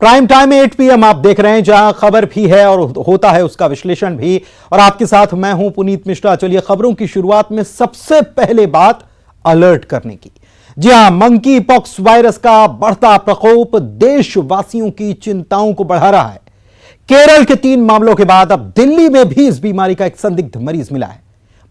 Prime time 8 PM आप देख रहे हैं, जहां खबर भी है और होता है उसका विश्लेषण भी। और आपके साथ मैं हूं पुनीत मिश्रा। चलिए खबरों की शुरुआत में सबसे पहले बात अलर्ट करने की। जी हां, मंकी पॉक्स वायरस का बढ़ता प्रकोप देशवासियों की चिंताओं को बढ़ा रहा है। केरल के 3 मामलों के बाद अब दिल्ली में भी इस बीमारी का एक संदिग्ध मरीज मिला है।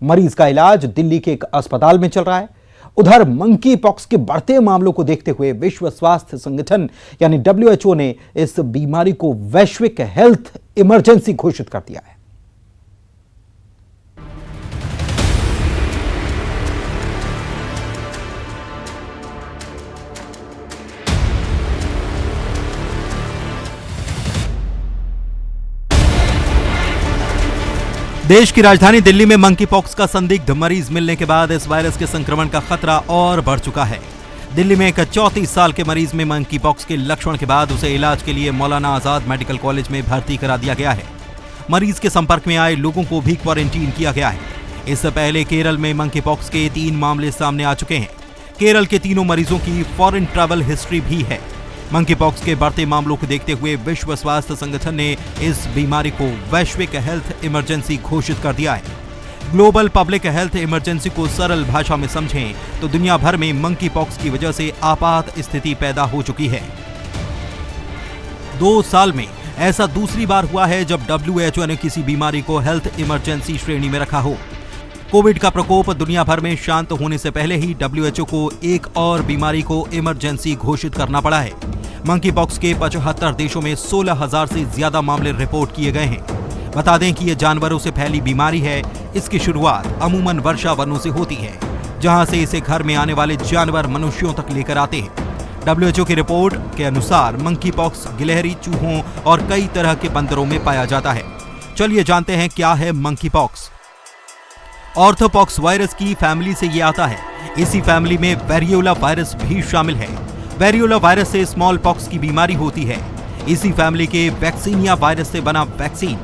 मरीज का इलाज दिल्ली के एक अस्पताल में चल रहा है। उधर मंकी पॉक्स के बढ़ते मामलों को देखते हुए विश्व स्वास्थ्य संगठन यानी WHO ने इस बीमारी को वैश्विक हेल्थ इमरजेंसी घोषित कर दिया है। देश की राजधानी दिल्ली में मंकी पॉक्स का संदिग्ध मरीज मिलने के बाद इस वायरस के संक्रमण का खतरा और बढ़ चुका है। दिल्ली में एक 34 साल के मरीज में मंकी पॉक्स के लक्षण के बाद उसे इलाज के लिए मौलाना आजाद मेडिकल कॉलेज में भर्ती करा दिया गया है। मरीज के संपर्क में आए लोगों को भी क्वारंटीन किया गया है। इससे पहले केरल में मंकी पॉक्स के 3 मामले सामने आ चुके हैं। केरल के तीनों मरीजों की फॉरेन ट्रैवल हिस्ट्री भी है। मंकी पॉक्स के बढ़ते मामलों को देखते हुए विश्व स्वास्थ्य संगठन ने इस बीमारी को वैश्विक हेल्थ इमरजेंसी घोषित कर दिया है। ग्लोबल पब्लिक हेल्थ इमरजेंसी को सरल भाषा में समझें तो दुनिया भर में मंकी पॉक्स की वजह से आपात स्थिति पैदा हो चुकी है। 2 साल में ऐसा दूसरी बार हुआ है जब WHO ने किसी बीमारी को हेल्थ इमरजेंसी श्रेणी में रखा हो। कोविड का प्रकोप दुनिया भर में शांत होने से पहले ही WHO को एक और बीमारी को इमरजेंसी घोषित करना पड़ा है। मंकी पॉक्स के 75 देशों में 16,000 से ज्यादा मामले रिपोर्ट किए गए हैं। बता दें कि यह जानवरों से फैली बीमारी है। इसकी शुरुआत अमूमन वर्षा वनों से होती है, जहां से इसे घर में आने वाले जानवर मनुष्यों तक लेकर आते हैं। WHO की रिपोर्ट के अनुसार मंकी पॉक्स गिलहरी, चूहों और कई तरह के बंदरों में पाया जाता है। चलिए जानते हैं क्या है मंकी पॉक्स। ऑर्थोपॉक्स वायरस की फैमिली से ये आता है। इसी फैमिली में वेरियोला वायरस भी शामिल है। वेरियोला वायरस से स्मॉल पॉक्स की बीमारी होती है। इसी फैमिली के वैक्सीनिया वायरस से बना वैक्सीन।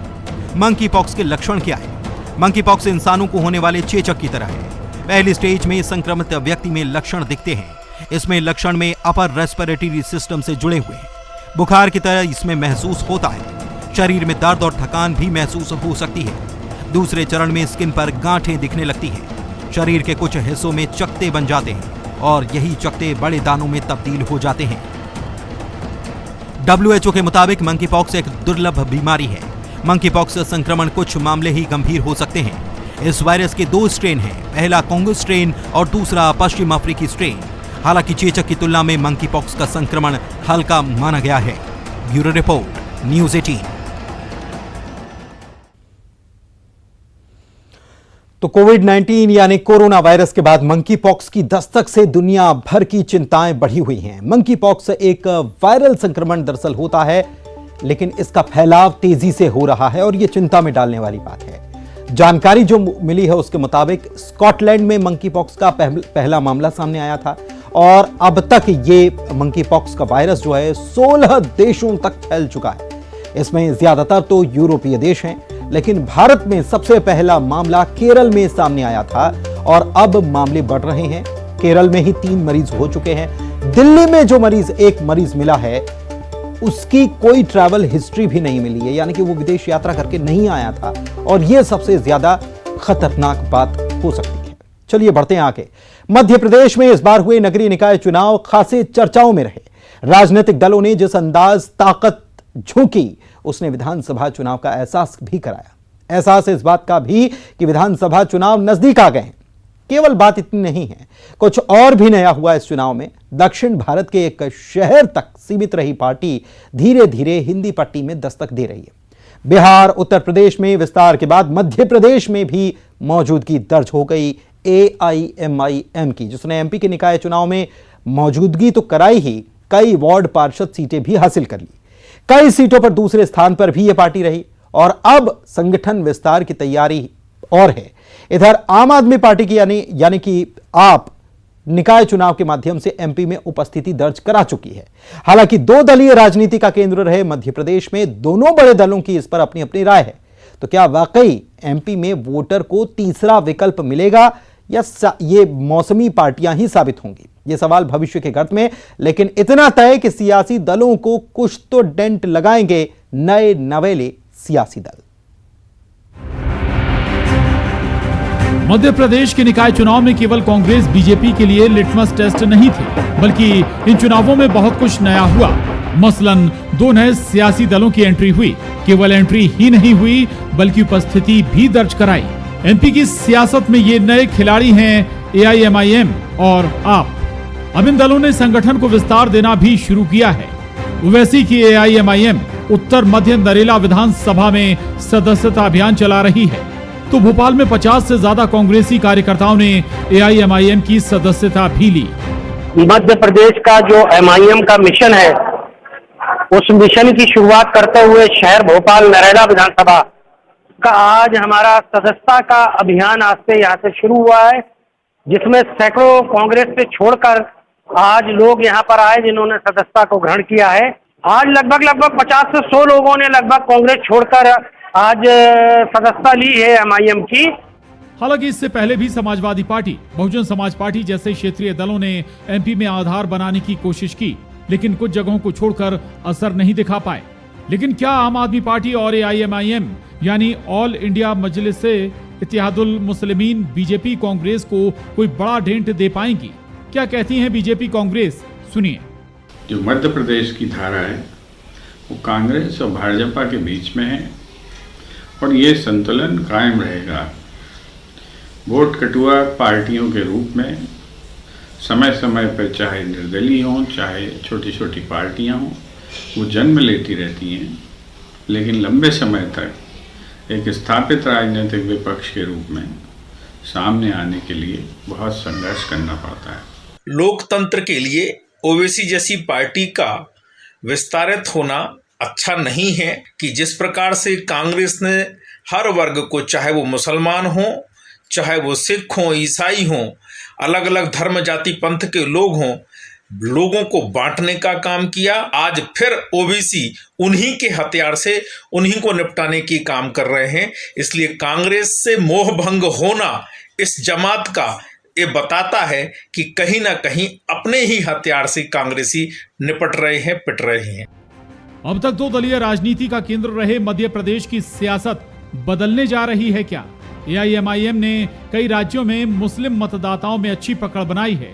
मंकी पॉक्स के लक्षण क्या है? मंकी पॉक्स इंसानों को होने वाले चेचक की तरह है। पहली स्टेज में संक्रमित व्यक्ति में लक्षण दिखते हैं। इसमें लक्षण में अपर रेस्पिरेटरी सिस्टम से जुड़े हुए हैं। बुखार की तरह इसमें महसूस होता है। शरीर में दर्द और थकान भी महसूस हो सकती है। दूसरे चरण में स्किन पर गांठें दिखने लगती हैं। शरीर के कुछ हिस्सों में चकत्ते बन जाते हैं और यही चकत्ते बड़े दानों में तब्दील हो जाते हैं। WHO के मुताबिक मंकी पॉक्स एक दुर्लभ बीमारी है। मंकी पॉक्स संक्रमण कुछ मामले ही गंभीर हो सकते हैं। इस वायरस के 2 स्ट्रेन हैं, पहला कोंगो स्ट्रेन और दूसरा पश्चिम अफ्रीकी स्ट्रेन। हालांकि चेचक की तुलना में मंकी पॉक्स का संक्रमण हल्का माना गया है। Bureau report, news 18। तो कोविड-19 यानी कोरोना वायरस के बाद मंकी पॉक्स की दस्तक से दुनिया भर की चिंताएं बढ़ी हुई हैं। मंकी पॉक्स एक वायरल संक्रमण दरअसल होता है, लेकिन इसका फैलाव तेजी से हो रहा है और यह चिंता में डालने वाली बात है। जानकारी जो मिली है उसके मुताबिक स्कॉटलैंड में मंकी पॉक्स का पहला मामला सामने आया था और अब तक ये मंकी पॉक्स का वायरस जो है 16 देशों तक फैल चुका है। इसमें ज्यादातर तो यूरोपीय देश हैं, लेकिन भारत में सबसे पहला मामला केरल में सामने आया था और अब मामले बढ़ रहे हैं। केरल में ही 3 मरीज हो चुके हैं। दिल्ली में जो एक मरीज मिला है उसकी कोई ट्रैवल हिस्ट्री भी नहीं मिली है, यानी कि वो विदेश यात्रा करके नहीं आया था और यह सबसे ज्यादा खतरनाक बात हो सकती है। चलिए बढ़ते हैं आगे। मध्य प्रदेश में इस बार हुए नगरीय निकाय चुनाव खासे चर्चाओं में रहे। राजनीतिक दलों ने जिस अंदाज ताकत झोंकी, उसने विधानसभा चुनाव का एहसास भी कराया। एहसास इस बात का भी कि विधानसभा चुनाव नजदीक आ गए हैं। केवल बात इतनी नहीं है, कुछ और भी नया हुआ इस चुनाव में। दक्षिण भारत के एक शहर तक सीमित रही पार्टी धीरे धीरे हिंदी पट्टी में दस्तक दे रही है। बिहार, उत्तर प्रदेश में विस्तार के बाद मध्य प्रदेश में भी मौजूदगी दर्ज हो गई AIMIM की, जिसने MP के निकाय चुनाव में मौजूदगी तो कराई ही, कई वार्ड पार्षद सीटें भी हासिल कर ली। कई सीटों पर दूसरे स्थान पर भी यह पार्टी रही और अब संगठन विस्तार की तैयारी और है। इधर आम आदमी पार्टी की यानी कि आप निकाय चुनाव के माध्यम से MP में उपस्थिति दर्ज करा चुकी है। हालांकि 2 दलीय राजनीति का केंद्र रहे मध्य प्रदेश में दोनों बड़े दलों की इस पर अपनी अपनी राय है। तो क्या वाकई MP में वोटर को तीसरा विकल्प मिलेगा ये मौसमी पार्टियां ही साबित होंगी? ये सवाल भविष्य के गर्त में, लेकिन इतना तय कि सियासी दलों को कुछ तो डेंट लगाएंगे नए नवेले सियासी दल। मध्य प्रदेश के निकाय चुनाव में केवल कांग्रेस बीजेपी के लिए लिटमस टेस्ट नहीं थे, बल्कि इन चुनावों में बहुत कुछ नया हुआ। मसलन 2 नए सियासी दलों की एंट्री हुई। केवल एंट्री ही नहीं हुई, बल्कि उपस्थिति भी दर्ज कराई। एमपी की सियासत में ये नए खिलाड़ी हैं AIMIM और आप। अब इन दलों ने संगठन को विस्तार देना भी शुरू किया है। ओवैसी की AIMIM उत्तर मध्य नरेला विधानसभा में सदस्यता अभियान चला रही है, तो भोपाल में 50 से ज्यादा कांग्रेसी कार्यकर्ताओं ने AIMIM की सदस्यता भी ली। मध्य प्रदेश का जो MIM का मिशन है, उस मिशन की शुरुआत करते हुए शहर भोपाल नरेला विधानसभा का आज हमारा सदस्यता का अभियान आज से यहाँ से शुरू हुआ है, जिसमें सैकड़ों कांग्रेस से छोड़कर आज लोग यहाँ पर आए जिन्होंने सदस्यता को ग्रहण किया है। आज लगभग 50 से 100 लोगों ने लगभग कांग्रेस छोड़कर आज सदस्यता ली है MIM की। हालांकि इससे पहले भी समाजवादी पार्टी, बहुजन समाज पार्टी जैसे क्षेत्रीय दलों ने MP में आधार बनाने की कोशिश की, लेकिन कुछ जगहों को छोड़कर असर नहीं दिखा पाए। लेकिन क्या आम आदमी पार्टी और AIMIM यानी ऑल इंडिया मजलिस इत्तेहादुल मुस्लिमीन बीजेपी कांग्रेस को कोई बड़ा डेंट दे पाएंगी? क्या कहती हैं बीजेपी कांग्रेस, सुनिए। जो मध्य प्रदेश की धारा है वो कांग्रेस और भाजपा के बीच में है और ये संतुलन कायम रहेगा। वोट कटुआ पार्टियों के रूप में समय समय पर चाहे निर्दलीय हों चाहे छोटी छोटी पार्टियां हों, वो जन्म लेती रहती हैं, लेकिन लंबे समय तक एक स्थापित राजनीतिक विपक्ष के रूप में सामने आने के लिए बहुत संघर्ष करना पड़ता है। लोकतंत्र के लिए ओवैसी जैसी पार्टी का विस्तारित होना अच्छा नहीं है कि जिस प्रकार से कांग्रेस ने हर वर्ग को, चाहे वो मुसलमान हो, चाहे वो सिख हों, ईसाई हों, अलग अलग धर्म जाति पंथ के लोग हों, लोगों को बांटने का काम किया। आज फिर ओबीसी उन्हीं के हथियार से उन्हीं को निपटाने की काम कर रहे हैं। इसलिए कांग्रेस से मोह भंग होना इस जमात का ये बताता है कि कहीं ना कहीं अपने ही हथियार से कांग्रेसी निपट रहे हैं, पिट रहे हैं। अब तक 2 दलीय राजनीति का केंद्र रहे मध्य प्रदेश की सियासत बदलने जा रही है क्या? AIMIM ने कई राज्यों में मुस्लिम मतदाताओं में अच्छी पकड़ बनाई है,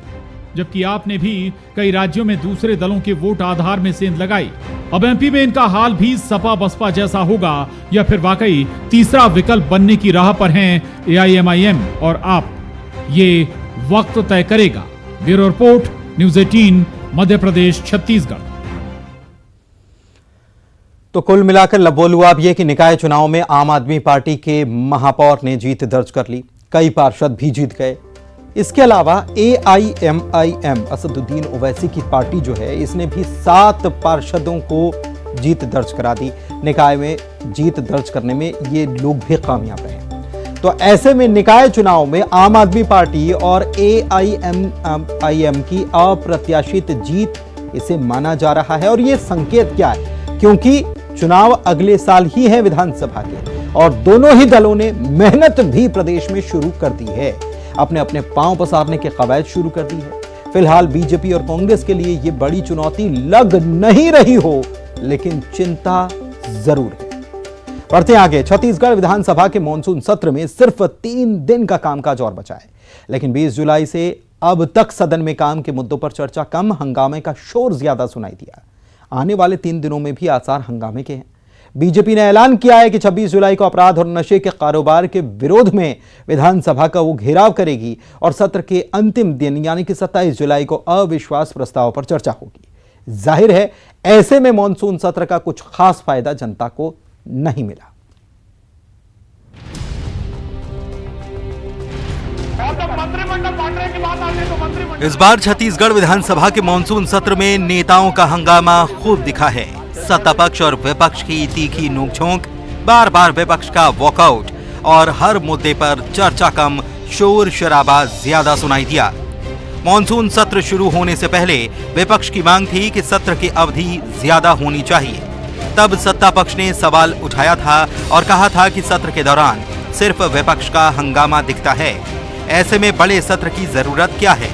जबकि आपने भी कई राज्यों में दूसरे दलों के वोट आधार में सेंध लगाई। अब MP में इनका हाल भी सपा बसपा जैसा होगा या फिर वाकई तीसरा विकल्प बनने की राह पर हैं AIMIM और आप? ये वक्त तय करेगा। Bureau report, news 18, Madhya Pradesh, Chhattisgarh. तो कुल मिलाकर लबोलू अब ये कि निकाय चुनाव में आम आदमी पार्टी के महापौर ने जीत दर्ज कर ली, कई पार्षद भी जीत गए। इसके अलावा AIMIM असदुद्दीन ओवैसी की पार्टी जो है, इसने भी 7 पार्षदों को जीत दर्ज करा दी। निकाय में जीत दर्ज करने में ये लोग भी कामयाब रहे। तो ऐसे में निकाय चुनाव में आम आदमी पार्टी और AIMIM की अप्रत्याशित जीत इसे माना जा रहा है। और ये संकेत क्या है? क्योंकि चुनाव अगले साल ही है विधानसभा के, और दोनों ही दलों ने मेहनत भी प्रदेश में शुरू कर दी है, अपने अपने पांव पसारने के कवायद शुरू कर दी है। फिलहाल बीजेपी और कांग्रेस के लिए यह बड़ी चुनौती लग नहीं रही हो, लेकिन चिंता जरूर है। बढ़ते आगे, छत्तीसगढ़ विधानसभा के मॉनसून सत्र में सिर्फ 3 दिन का कामकाज और बचा है, लेकिन 20 जुलाई से अब तक सदन में काम के मुद्दों पर चर्चा कम, हंगामे का शोर ज्यादा सुनाई दिया। आने वाले 3 दिनों में भी आसार हंगामे के हैं। बीजेपी ने ऐलान किया है कि 26 जुलाई को अपराध और नशे के कारोबार के विरोध में विधानसभा का वो घेराव करेगी और सत्र के अंतिम दिन यानी कि 27 जुलाई को अविश्वास प्रस्ताव पर चर्चा होगी। जाहिर है ऐसे में मॉनसून सत्र का कुछ खास फायदा जनता को नहीं मिला। इस बार छत्तीसगढ़ विधानसभा के मॉनसून सत्र में नेताओं का हंगामा खूब दिखा है। सत्ता पक्ष और विपक्ष की तीखी नोकझोंक, बार बार विपक्ष का वॉकआउट और हर मुद्दे पर चर्चा कम, शोर शराबा ज्यादा सुनाई दिया। मॉनसून सत्र शुरू होने से पहले विपक्ष की मांग थी कि सत्र की अवधि ज्यादा होनी चाहिए। तब सत्ता पक्ष ने सवाल उठाया था और कहा था कि सत्र के दौरान सिर्फ विपक्ष का हंगामा दिखता है। ऐसे में बड़े सत्र की जरूरत क्या है?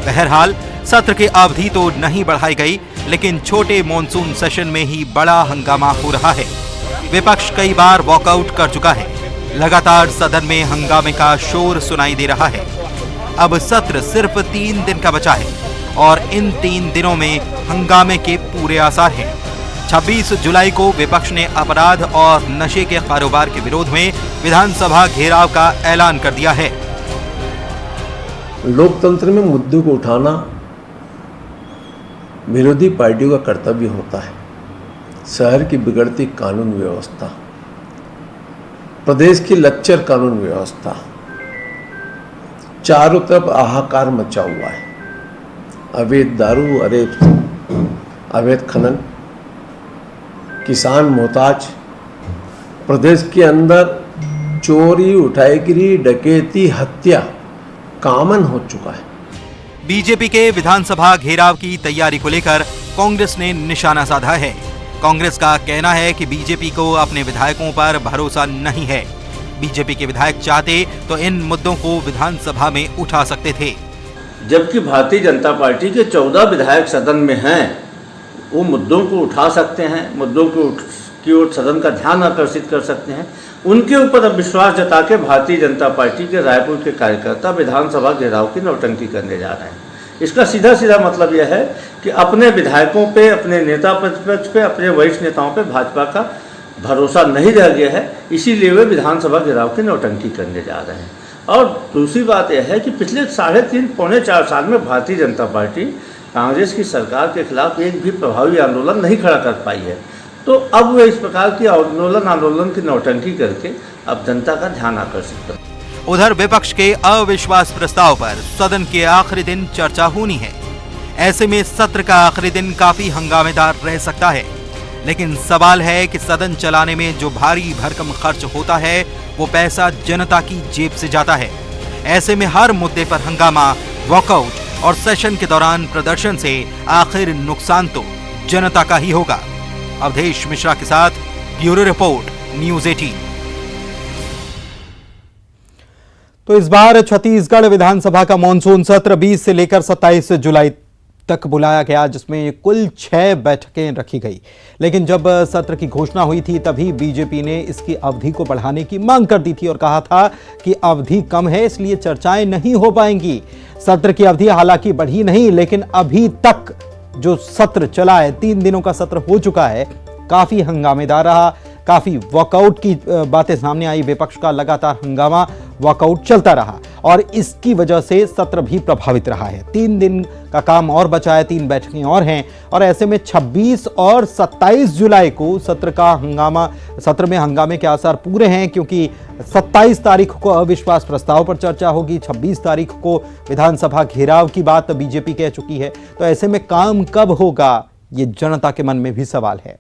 बहरहाल सत्र की अवधि तो नहीं बढ़ाई गई, लेकिन छोटे मॉनसून सेशन में ही बड़ा हंगामा हो रहा है। विपक्ष कई बार वॉकआउट कर चुका है। लगातार सदन में हंगामे का शोर सुनाई दे रहा है। अब सत्र सिर्फ 3 दिन का बचा है और इन 3 दिनों में हंगामे के पूरे आसार हैं। 26 जुलाई को विपक्ष ने अपराध और नशे के कारोबार के विरोध में विधानसभा घेराव का ऐलान कर दिया है। लोकतंत्र में मुद्दों को उठाना विरोधी पार्टियों का कर्तव्य होता है। शहर की बिगड़ती कानून व्यवस्था, प्रदेश की लच्चर कानून व्यवस्था, चारों तरफ हाहाकार मचा हुआ है। अवैध दारू, अवैध खनन, किसान मोहताज, प्रदेश के अंदर चोरी, उठाईगिरी, डकैती, हत्या कॉमन हो चुका है। बीजेपी के विधानसभा घेराव की तैयारी को लेकर कांग्रेस ने निशाना साधा है। कांग्रेस का कहना है कि बीजेपी को अपने विधायकों पर भरोसा नहीं है। बीजेपी के विधायक चाहते तो इन मुद्दों को विधानसभा में उठा सकते थे, जबकि भारतीय जनता पार्टी के 14 विधायक सदन में हैं। वो मुद्दों को उठा सकते हैं, मुद्दों की ओर सदन का ध्यान आकर्षित कर सकते हैं। उनके ऊपर अब विश्वास जता के भारतीय जनता पार्टी के रायपुर के कार्यकर्ता विधानसभा घेराव की नौटंकी करने जा रहे हैं। इसका सीधा सीधा मतलब यह है कि अपने विधायकों पे, अपने नेता प्रतिपक्ष पे, अपने वरिष्ठ नेताओं पे भाजपा का भरोसा नहीं रह गया है, इसीलिए वे विधानसभा घेराव की नौटंकी करने जा रहे हैं। और दूसरी बात यह है कि पिछले 3.5 पौने 4 साल में भारतीय जनता पार्टी कांग्रेस की सरकार के खिलाफ एक भी प्रभावी आंदोलन नहीं खड़ा कर पाई है। तो अब वे इस प्रकार की आंदोलन की नौटंकी करके अब जनता का ध्यान आकर्षित कर। उधर विपक्ष के अविश्वास प्रस्ताव पर सदन के आखिरी दिन चर्चा होनी है। ऐसे में सत्र का आखिरी दिन काफी हंगामेदार रह सकता है, लेकिन सवाल है कि सदन चलाने में जो भारी भरकम खर्च होता है वो पैसा जनता की जेब से जाता है। ऐसे में हर मुद्दे पर हंगामा, वॉकआउट और सेशन के दौरान प्रदर्शन से आखिर नुकसान तो जनता का ही होगा। अवधेश मिश्रा के साथ ब्यूरो रिपोर्ट, न्यूज़ 18। तो इस बार छत्तीसगढ़ विधानसभा का मॉनसून सत्र 20 से लेकर 27 जुलाई तक बुलाया गया, जिसमें कुल 6 बैठकें रखी गई। लेकिन जब सत्र की घोषणा हुई थी तभी बीजेपी ने इसकी अवधि को बढ़ाने की मांग कर दी थी और कहा था कि अवधि कम है, इसलिए चर्चाएं नहीं हो पाएंगी। सत्र की अवधि हालांकि बढ़ी नहीं, लेकिन अभी तक जो सत्र चला है, 3 दिनों का सत्र हो चुका है, काफी हंगामेदार रहा। काफी वॉकआउट की बातें सामने आई। विपक्ष का लगातार हंगामा, वॉकआउट चलता रहा और इसकी वजह से सत्र भी प्रभावित रहा है। 3 दिन का काम और बचा है, 3 बैठकें और हैं और ऐसे में 26 और 27 जुलाई को सत्र में हंगामे के आसार पूरे हैं, क्योंकि 27 तारीख को अविश्वास प्रस्ताव पर चर्चा होगी, 26 तारीख को विधानसभा घेराव की बात बीजेपी कह चुकी है। तो ऐसे में काम कब होगा, ये जनता के मन में भी सवाल है।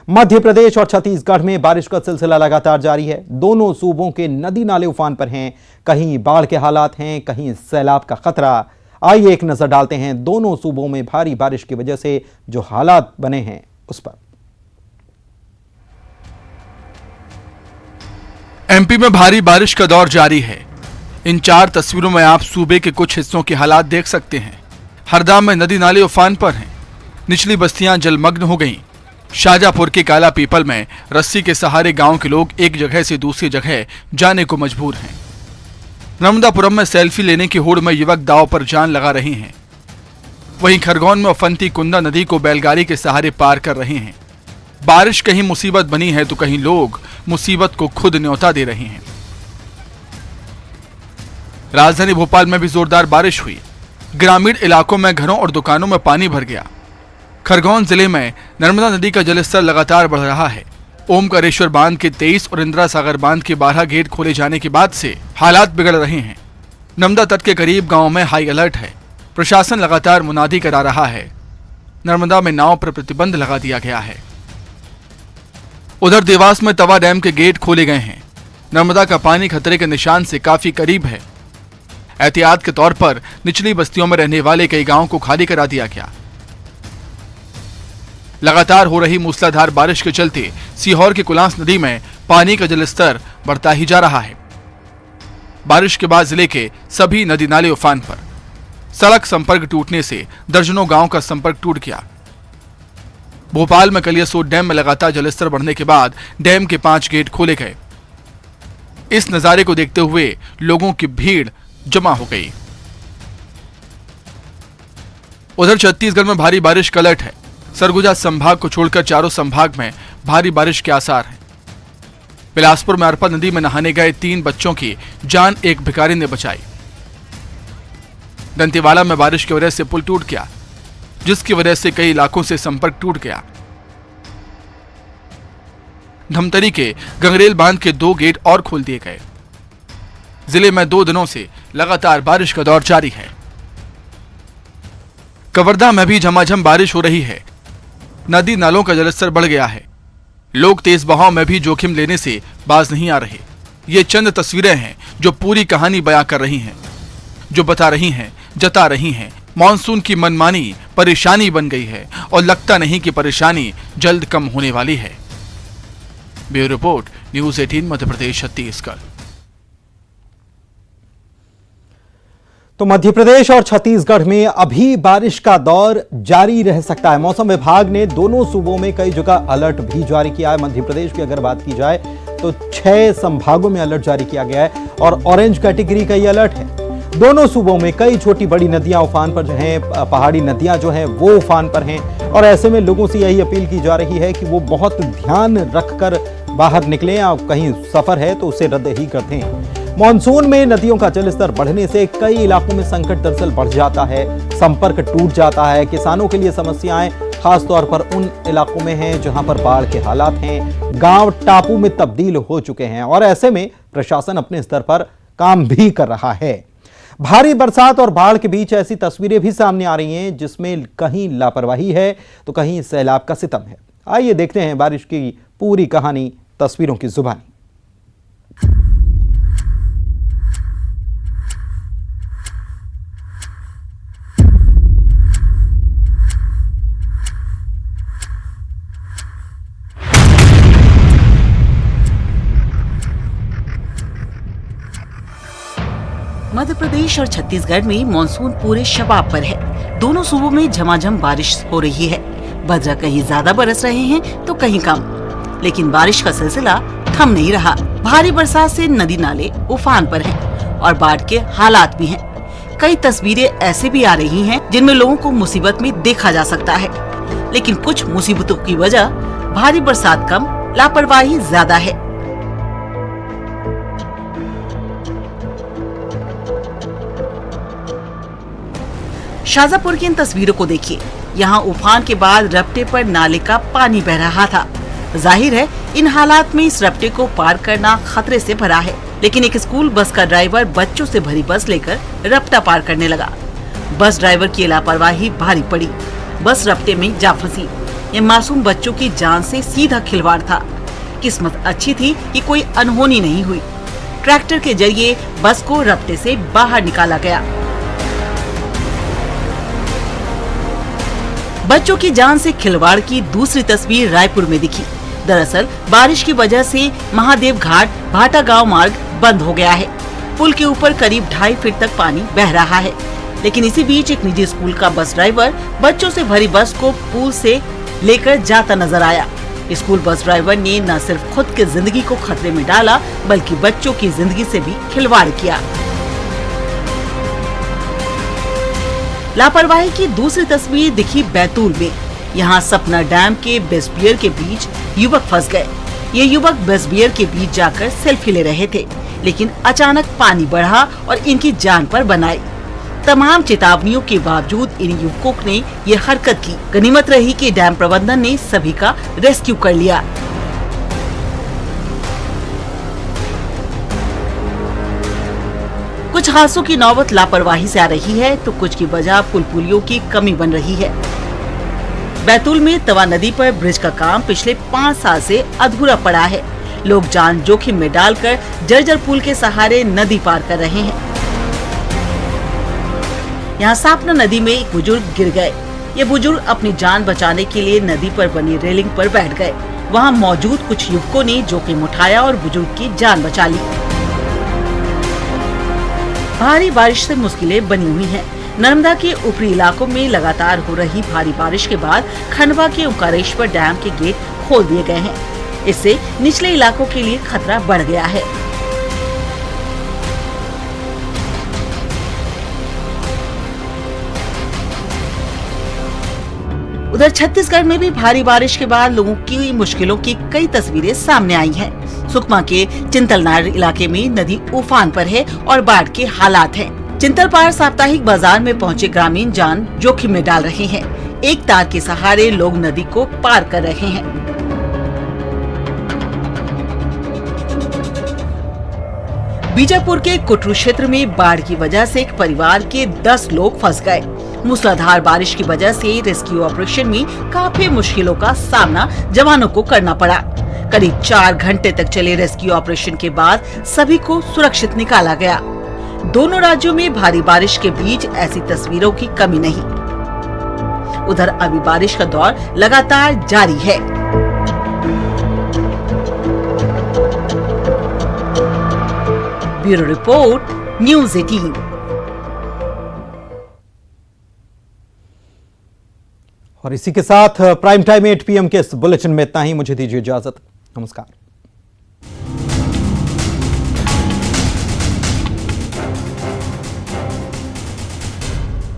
मध्य प्रदेश और छत्तीसगढ़ में बारिश का सिलसिला लगातार जारी है। दोनों सूबों के नदी नाले उफान पर हैं, कहीं बाढ़ के हालात हैं, कहीं सैलाब का खतरा। आइए एक नजर डालते हैं दोनों सूबों में भारी बारिश की वजह से जो हालात बने हैं उस पर। एमपी में भारी बारिश का दौर जारी है। इन 4 तस्वीरों में आप सूबे के कुछ हिस्सों के हालात देख सकते हैं। हरदा में नदी नाले उफान पर हैं, निचली बस्तियां जलमग्न हो गईं। शाजापुर के काला पीपल में रस्सी के सहारे गांव के लोग एक जगह से दूसरी जगह जाने को मजबूर हैं। नर्मदापुरम में सेल्फी लेने की होड़ में युवक दांव पर जान लगा रहे हैं। वहीं खरगोन में उफनती कुंदा नदी को बैलगाड़ी के सहारे पार कर रहे हैं। बारिश कहीं मुसीबत बनी है तो कहीं लोग मुसीबत को खुद न्योता दे रहे हैं। राजधानी भोपाल में भी जोरदार बारिश हुई। ग्रामीण इलाकों में घरों और दुकानों में पानी भर गया। खरगोन जिले में नर्मदा नदी का जलस्तर लगातार बढ़ रहा है। ओमकारेश्वर बांध के 23 और इंदिरा सागर बांध के 12 गेट खोले जाने के बाद से हालात बिगड़ रहे हैं। नर्मदा तट के करीब गांव में हाई अलर्ट है। प्रशासन लगातार मुनादी करा रहा है। नर्मदा में नाव पर प्रतिबंध लगा दिया गया है। उधर देवास में तवा डैम के गेट खोले गए हैं। नर्मदा का पानी खतरे के निशान से काफी करीब है। एहतियात के तौर पर निचली बस्तियों में रहने वाले कई गांवों को खाली करा दिया गया। लगातार हो रही मूसलाधार बारिश के चलते सीहोर की कुलांस नदी में पानी का जलस्तर बढ़ता ही जा रहा है। बारिश के बाद जिले के सभी नदी नाले उफान पर। सड़क संपर्क टूटने से दर्जनों गांव का संपर्क टूट गया। भोपाल में कलियासोत डैम में लगातार जलस्तर बढ़ने के बाद डैम के 5 गेट खोले गए। इस नजारे को देखते हुए लोगों की भीड़ जमा हो गई। उधर छत्तीसगढ़ में भारी बारिश का अलर्ट है। सरगुजा संभाग को छोड़कर चारों संभाग में भारी बारिश के आसार हैं। बिलासपुर में अरपा नदी में नहाने गए 3 बच्चों की जान एक भिखारी ने बचाई। दंतेवाड़ा में बारिश की वजह से पुल टूट गया, जिसकी वजह से कई इलाकों से संपर्क टूट गया। धमतरी के गंगरेल बांध के 2 गेट और खोल दिए गए। जिले में 2 दिनों से लगातार बारिश का दौर जारी है। कवर्धा में भी झमाझम बारिश हो रही है। नदी नालों का जलस्तर बढ़ गया है। लोग तेज बहाव में भी जोखिम लेने से बाज नहीं आ रहे। ये चंद तस्वीरें हैं जो पूरी कहानी बयां कर रही हैं, जो बता रही हैं, जता रही हैं मॉनसून की मनमानी परेशानी बन गई है और लगता नहीं कि परेशानी जल्द कम होने वाली है। Bureau report, news 18 Madhya Pradesh Chhattisgarh. तो मध्य प्रदेश और छत्तीसगढ़ में अभी बारिश का दौर जारी रह सकता है। मौसम विभाग ने दोनों सूबों में कई जगह अलर्ट भी जारी किया है। मध्य प्रदेश की अगर बात की जाए तो 6 संभागों में अलर्ट जारी किया गया है और ऑरेंज कैटेगरी का ये अलर्ट है। दोनों सूबों में कई छोटी बड़ी नदियां उफान पर जो हैं, पहाड़ी नदियां जो हैं वो उफान पर हैं और ऐसे में लोगों से यही अपील की जा रही है कि वो बहुत ध्यान रखकर बाहर निकलें या कहीं सफर है तो उसे रद्द ही कर दें। मॉनसून में नदियों का जलस्तर बढ़ने से कई इलाकों में संकट दरअसल बढ़ जाता है, संपर्क टूट जाता है। किसानों के लिए समस्याएं खासतौर पर उन इलाकों में हैं जहां पर बाढ़ के हालात हैं, गांव टापू में तब्दील हो चुके हैं और ऐसे में प्रशासन अपने स्तर पर काम भी कर रहा है। भारी बरसात और बाढ़ के बीच ऐसी तस्वीरें भी सामने आ रही हैं जिसमें कहीं लापरवाही है तो कहीं सैलाब का सितम है। आइए देखते हैं बारिश की पूरी कहानी तस्वीरों की जुबानी। मध्य प्रदेश और छत्तीसगढ़ में मानसून पूरे शबाब पर है। दोनों सूबों में झमाझम बारिश हो रही है। बदरा कहीं ज्यादा बरस रहे हैं तो कहीं कम, लेकिन बारिश का सिलसिला थम नहीं रहा। भारी बरसात से नदी नाले उफान पर हैं और बाढ़ के हालात भी हैं। कई तस्वीरें ऐसे भी आ रही हैं जिनमें लोगों को मुसीबत में देखा जा सकता है, लेकिन कुछ मुसीबतों की वजह भारी बरसात कम, लापरवाही ज्यादा है। शाजापुर की इन तस्वीरों को देखिए। यहाँ उफान के बाद रपटे पर नाले का पानी बह रहा था। जाहिर है इन हालात में इस रपटे को पार करना खतरे से भरा है, लेकिन एक स्कूल बस का ड्राइवर बच्चों से भरी बस लेकर रपटा पार करने लगा। बस ड्राइवर की लापरवाही भारी पड़ी, बस रपटे में जा फंसी। ये मासूम बच्चों की जान से सीधा खिलवाड़ था। किस्मत अच्छी थी कि कोई अनहोनी नहीं हुई। ट्रैक्टर के जरिए बस को रपटे से बाहर निकाला गया। बच्चों की जान से खिलवाड़ की दूसरी तस्वीर रायपुर में दिखी। दरअसल बारिश की वजह से महादेव घाट भाटा गांव मार्ग बंद हो गया है। पुल के ऊपर करीब 2.5 फीट तक पानी बह रहा है, लेकिन इसी बीच एक निजी स्कूल का बस ड्राइवर बच्चों से भरी बस को पुल से लेकर जाता नजर आया। स्कूल बस ड्राइवर ने न सिर्फ खुद की जिंदगी को खतरे में डाला, बल्कि बच्चों की जिंदगी से भी खिलवाड़ किया। लापरवाही की दूसरी तस्वीर दिखी बैतूल में। यहाँ सपना डैम के बेसबियर के बीच युवक फंस गए। ये युवक बेसबियर के बीच जाकर सेल्फी ले रहे थे, लेकिन अचानक पानी बढ़ा और इनकी जान पर बनाई। तमाम चेतावनियों के बावजूद इन युवकों ने ये हरकत की। गनीमत रही कि डैम प्रबंधन ने सभी का रेस्क्यू कर लिया। कुछ हादसों की नौबत लापरवाही से आ रही है तो कुछ की वजह पुल पुलियों की कमी बन रही है। बैतूल में तवा नदी पर ब्रिज का काम पिछले 5 साल से अधूरा पड़ा है। लोग जान जोखिम में डालकर जर्जर पुल के सहारे नदी पार कर रहे हैं। यहाँ सापना नदी में एक बुजुर्ग गिर गए। ये बुजुर्ग अपनी जान बचाने के लिए नदी पर बनी रेलिंग पर बैठ गए। वहाँ मौजूद कुछ युवकों ने जोखिम उठाया और बुजुर्ग की जान बचा ली। भारी बारिश से मुश्किलें बनी हुई हैं। नर्मदा के ऊपरी इलाकों में लगातार हो रही भारी बारिश के बाद खंडवा के ओंकारेश्वर डैम के गेट खोल दिए गए हैं। इससे निचले इलाकों के लिए खतरा बढ़ गया है। उधर छत्तीसगढ़ में भी भारी बारिश के बाद लोगों की मुश्किलों की कई तस्वीरें सामने आई हैं। सुकमा के चिंतलनार इलाके में नदी उफान पर है और बाढ़ के हालात हैं। चिंतलपार साप्ताहिक बाजार में पहुंचे ग्रामीण जान जोखिम में डाल रहे हैं। एक तार के सहारे लोग नदी को पार कर रहे हैं। बीजापुर के कुटरू क्षेत्र में बाढ़ की वजह से एक परिवार के 10 लोग फंस गए। मूसलाधार बारिश की वजह से रेस्क्यू ऑपरेशन में काफी मुश्किलों का सामना जवानों को करना पड़ा। करीब 4 घंटे तक चले रेस्क्यू ऑपरेशन के बाद सभी को सुरक्षित निकाला गया। दोनों राज्यों में भारी बारिश के बीच ऐसी तस्वीरों की कमी नहीं। उधर अभी बारिश का दौर लगातार जारी है। Bureau report, news 18। और इसी के साथ प्राइम टाइम 8 PM के इस बुलेटिन में इतना ही। मुझे दीजिए इजाजत। नमस्कार।